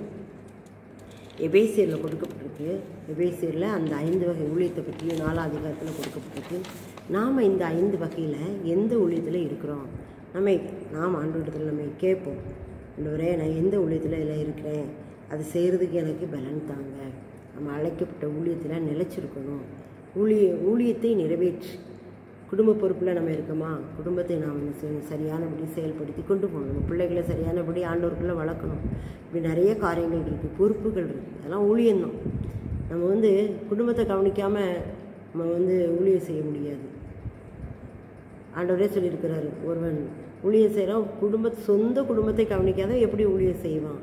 எபேசியரில் கொடுக்கப்பட்டிருக்கு. எபேசியரில் அந்த 5 வகை ஊழியத்தை பற்றி 4ஆம் அதிகாரத்தில் கொடுக்கப்பட்டிருக்கு. நாம் இந்த 5 வகையில் எந்த ஊழியத்தில் இருக்கிறோம்? நாம் ஆண்டவரிடத்தில் நம்ம கேட்போம், ஆண்டவரே நான் எந்த ஊழியத்தில் இதில் இருக்கிறேன், அது செய்கிறதுக்கு எனக்கு பலன் தாங்க. நம்ம அழைக்கப்பட்ட ஊழியத்தில் நிலைச்சிருக்கணும். ஊழியத்தை நிறைவேற்றி குடும்ப பொறுப்பில் நம்ம இருக்கோமா, குடும்பத்தை நாம் என்ன செய்யணும், சரியானபடி செயல்படுத்தி கொண்டு போகணும். நம்ம பிள்ளைகளை சரியானபடி ஆண்டவருக்குள்ளே வளர்க்கணும். இப்படி நிறைய காரியங்கள் இருக்குது, பொறுப்புகள் இருக்குது. அதெல்லாம் ஊழியம்தான். நம்ம குடும்பத்தை கவனிக்காமல் நம்ம ஊழியம் செய்ய முடியாது. ஆண்டவரே சொல்லியிருக்கிறாரு, ஒருவன் ஊழியம் செய்கிறான் சொந்த குடும்பத்தை கவனிக்காத எப்படி ஊழியம் செய்வான்?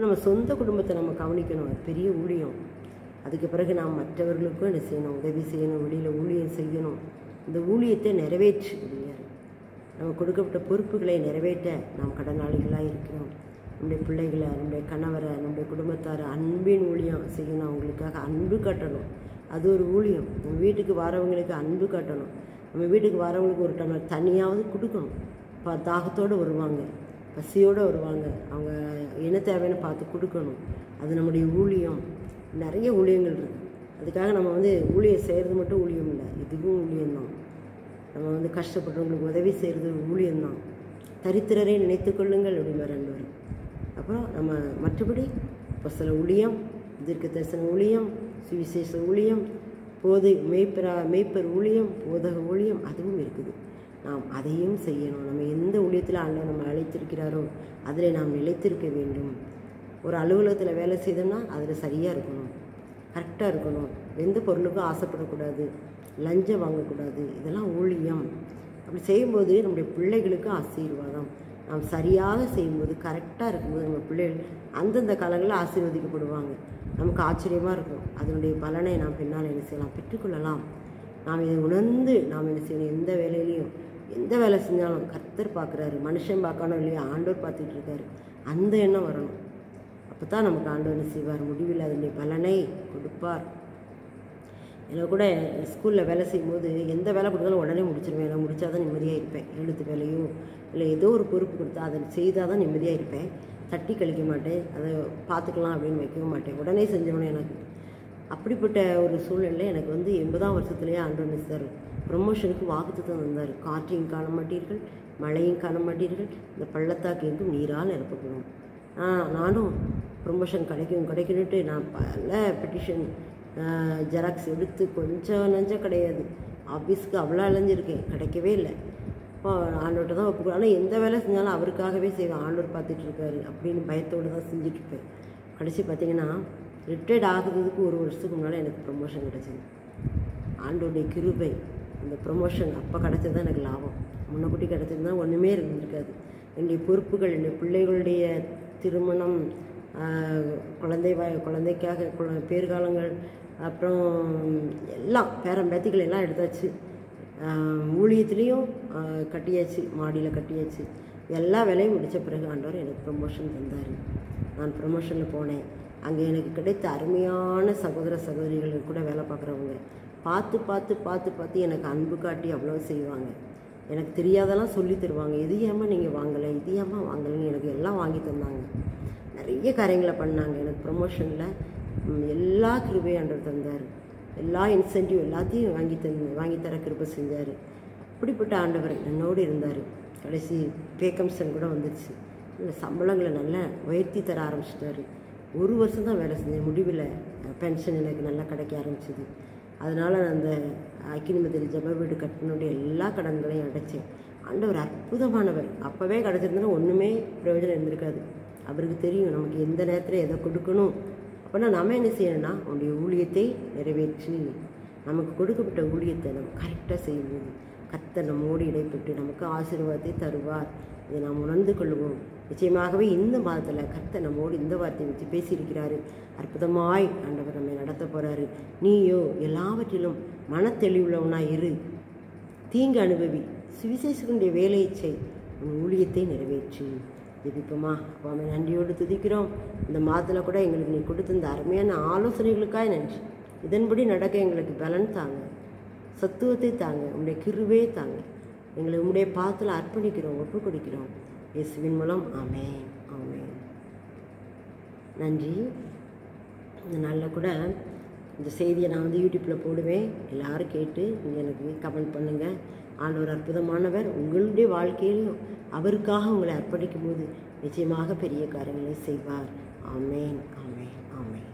நம்ம சொந்த குடும்பத்தை நம்ம கவனிக்கணும். அது பெரிய ஊழியம். அதுக்கு பிறகு நாம் மற்றவர்களுக்கும் என்ன செய்யணும், உதவி செய்யணும், வெளியில் ஊழியம் செய்யணும். இந்த ஊழியத்தை நிறைவேற்றி முடியாது. நம்ம கொடுக்கப்பட்ட பொறுப்புகளை நிறைவேற்ற நாம் கடனாளிகளாக இருக்கிறோம். நம்முடைய பிள்ளைகளை, நம்முடைய கணவரை, நம்முடைய குடும்பத்தாரை அன்பின் ஊழியம் செய்யணும். அவங்களுக்காக அன்பு காட்டணும். அது ஒரு ஊழியம். நம்ம வீட்டுக்கு வரவங்களுக்கு அன்பு காட்டணும். நம்ம வீட்டுக்கு வரவங்களுக்கு ஒரு டம்ளர் தனியாவது கொடுக்கணும். தாகத்தோடு வருவாங்க, பசியோடு வருவாங்க, அவங்க என்ன தேவைன்னு பார்த்து கொடுக்கணும். அது நம்முடைய ஊழியம். நிறைய ஊழியங்கள் இருக்குது. அதுக்காக நம்ம ஊழியம் செய்கிறது மட்டும் ஊழியம் இல்லை, இதுவும் ஊழியம்தான். நம்ம கஷ்டப்படுறவங்களுக்கு உதவி செய்கிறது ஊழியம்தான். தரித்திரரை நினைத்து கொள்ளுங்கள் அப்படின்னு ரெண்டு. அப்புறம் நம்ம மற்றபடி இப்போ சில ஊழியம், தீர்க்கதரிசன ஊழியம், சுவிசேஷ ஊழியம், மேய்ப்பர் ஊழியம், போதக ஊழியம், அதுவும் இருக்குது. நாம் அதையும் செய்யணும். நம்ம எந்த ஊழியத்தில் ஆண்டவர் நம்ம அழைத்திருக்கிறாரோ அதில் நாம் நிலைத்திருக்க வேண்டும். ஒரு அலுவலகத்தில் வேலை செய்தோம்னா அதில் சரியாக இருக்கணும், கரெக்டாக இருக்கணும். எந்த பொருளுக்கும் ஆசைப்படக்கூடாது, லஞ்சம் வாங்கக்கூடாது. இதெல்லாம் ஊழியம். அப்படி செய்யும்போது நம்முடைய பிள்ளைகளுக்கு ஆசீர்வாதம். நாம் சரியாக செய்யும்போது, கரெக்டாக இருக்கும்போது நம்ம பிள்ளைகள் அந்தந்த காலங்களில் ஆசீர்வதிக்கப்படுவாங்க. நமக்கு ஆச்சரியமாக இருக்கும். அதனுடைய பலனை நாம் பின்னால் என்ன செய்யலாம், பெற்றுக்கொள்ளலாம். நாம் இதை உணர்ந்து நாம் என்ன செய்யணும், எந்த வேலையிலையும் எந்த வேலை செஞ்சாலும் கர்த்தர் பார்க்குறாரு, மனுஷன் பார்க்கணும் இல்லையா, ஆண்டவர் பார்த்துட்டு இருக்காரு. அந்த எண்ணம் வரணும். அப்போ தான் நமக்கு ஆண்டவர் என்ன செய்வார், முடிவில் அதனுடைய பலனை கொடுப்பார். எனக்கு கூட ஸ்கூலில் வேலை செய்யும்போது எந்த வேலை கொடுத்தாலும் உடனே முடிச்சிருவேன். நான் முடித்தா தான் நிம்மதியாக இருப்பேன். எழுத்து வேலையோ இல்லை ஏதோ ஒரு பொறுப்பு கொடுத்தா அதை செய்தால் தான் நிம்மதியாக இருப்பேன். தட்டி கழிக்க மாட்டேன், அதை பார்த்துக்கலாம் அப்படின்னு வைக்கவும் மாட்டேன். உடனே செஞ்சவனே எனக்கு. அப்படிப்பட்ட ஒரு சூழ்நிலை எனக்கு 80ஆம் வருஷத்துலேயே ஆண்டவர் நினைச்சார். ப்ரொமோஷனுக்கு வாக்குத்தத்தம் தந்தார். காற்றையும் காண மாட்டீர்கள், மழையும் காண மாட்டீர்கள், இந்த பள்ளத்தாக்கு எங்கும் நீரால் நிரப்பப்படும். நானும் ப்ரொமோஷன் கிடைக்கணுன்ட்டு நான் பல பெட்டிஷன் ஜெராக்ஸ் எடுத்து கொஞ்சம் நஞ்சம் கிடையாது, ஆஃபீஸுக்கு அவ்வளோ அலைஞ்சிருக்கேன், கிடைக்கவே இல்லை. இப்போ ஆண்டவர்கிட்ட தான் ஒப்புக்கணும். ஆனால் எந்த வேலை செஞ்சாலும் அவருக்காகவே செய்வேன். ஆண்டவர் பார்த்துட்டு இருக்காரு அப்படின்னு பயத்தோடு தான் செஞ்சுட்ருப்பேன். கடைசி பார்த்திங்கன்னா ரிட்டையர்ட் ஆகுறதுக்கு 1 வருஷத்துக்கு முன்னால் எனக்கு ப்ரொமோஷன் கிடச்சிது. ஆண்டோடைய கிருபை. அந்த ப்ரொமோஷன் அப்போ கிடச்சது தான் எனக்கு லாபம். முன்னக்கூட்டி கிடச்சிருந்தா ஒன்றுமே இருந்திருக்காது. என்னுடைய பொறுப்புகள், என்னுடைய பிள்ளைகளுடைய திருமணம், குழந்தைக்காக பேர்காலங்கள், அப்புறம் எல்லாம் பேரம்பேத்திகள் எல்லாம் எடுத்தாச்சு. ஊழியத்துலேயும் கட்டியாச்சு, மாடியில் கட்டியாச்சு. எல்லா வேலையும் முடித்த பிறகு ஆண்டவர் எனக்கு ப்ரொமோஷன் தந்தார். நான் ப்ரொமோஷனில் போனேன். அங்கே எனக்கு கிடைத்த அருமையான சகோதர சகோதரிகள் கூட வேலை பார்க்குறவங்க பார்த்து பார்த்து பார்த்து பார்த்து எனக்கு அன்பு காட்டி அவ்வளோ செய்வாங்க. எனக்கு தெரியாதெல்லாம் சொல்லி தருவாங்க. இது ஏமா நீங்கள் வாங்கலை, இது ஏமா வாங்கலைன்னு எனக்கு எல்லாம் வாங்கி தந்தாங்க. நிறைய காரியங்களை பண்ணாங்க. எனக்கு ப்ரொமோஷனில் எல்லா கிருபையும் ஆண்டவர் தந்தார். எல்லா இன்சென்டிவ் எல்லாத்தையும் வாங்கி தர கிருபை செஞ்சார். அப்படிப்பட்ட ஆண்டவர் என்னோடு இருந்தார். கடைசி பேக்கம்சன் கூட வந்துடுச்சு. இந்த சம்பளங்களை நல்லா உயர்த்தி தர ஆரம்பிச்சிட்டாரு. 1 வருஷம் தான் வேலை செஞ்சேன். முடிவில் பென்ஷன் எனக்கு நல்லா கிடைக்க ஆரம்பிச்சிது. அதனால் அந்த அக்கினிமத்தில் ஜெப வீடு கட்டினுடைய எல்லா கடன்களையும் அடைச்சேன். ஆண்டவர் அற்புதமானவர். அப்போவே கிடச்சிருந்தா ஒன்றுமே பிரயோஜனம் இருந்திருக்காது. அவருக்கு தெரியும் நமக்கு எந்த நேரத்தில் எதை கொடுக்கணும். அப்போனா நம்ம என்ன செய்யணும்னா அவனுடைய ஊழியத்தை நிறைவேற்றி நமக்கு கொடுக்கப்பட்ட ஊழியத்தை நம்ம கரெக்டாக செய்யும்போது கர்த்தர் நம்மோடு இடைப்பட்டு நமக்கு ஆசீர்வாதத்தை தருவார். இதை நாம் உணர்ந்து கொள்வோம். நிச்சயமாகவே இந்த மாதத்தில் கர்த்தர் நம்மோடு இந்த வார்த்தையை வச்சு பேசியிருக்கிறாரு. அற்புதமாய் ஆண்டவர் நம்மை நடத்த போகிறாரு. நீயோ எல்லாவற்றிலும் மனத்தெளிவுள்ளவனாய் இரு, தீங்கு அனுபவி, சுவிசேஷனுடைய வேலையை செய், உன் ஊழியத்தை நிறைவேற்றி. ஜெபிப்போமா? அப்போ அவன் நன்றியோடு துதிக்கிறோம். இந்த மாதத்தில் கூட எங்களுக்கு நீ கொடுத்த இந்த அருமையான ஆலோசனைகளுக்காக நன்றி. இதன்படி நடக்க எங்களுக்கு பலன் தாங்க. சத்துவத்தை தாங்க, உங்களுடைய கிருபையை தாங்க. எங்களை உங்களுடைய பாதத்தில் அர்ப்பணிக்கிறோம், ஒப்பு கொடுக்கிறோம். இயேசுவின் மூலம் ஆமென், ஆமென். நன்றி. இந்த நாளில் கூட இந்த செய்தியை நான் யூடியூப்பில் போடுவேன். எல்லோரும் கேட்டு நீங்கள் எனக்கு கமெண்ட் பண்ணுங்கள். ஆண்டவர் அற்புதமானவர். உங்களுடைய வாழ்க்கையிலும் அவருக்காக உங்களை அர்ப்பணிக்கும் போது நிச்சயமாக பெரிய காரியங்களை செய்வார். ஆமென், ஆமென், ஆமென்.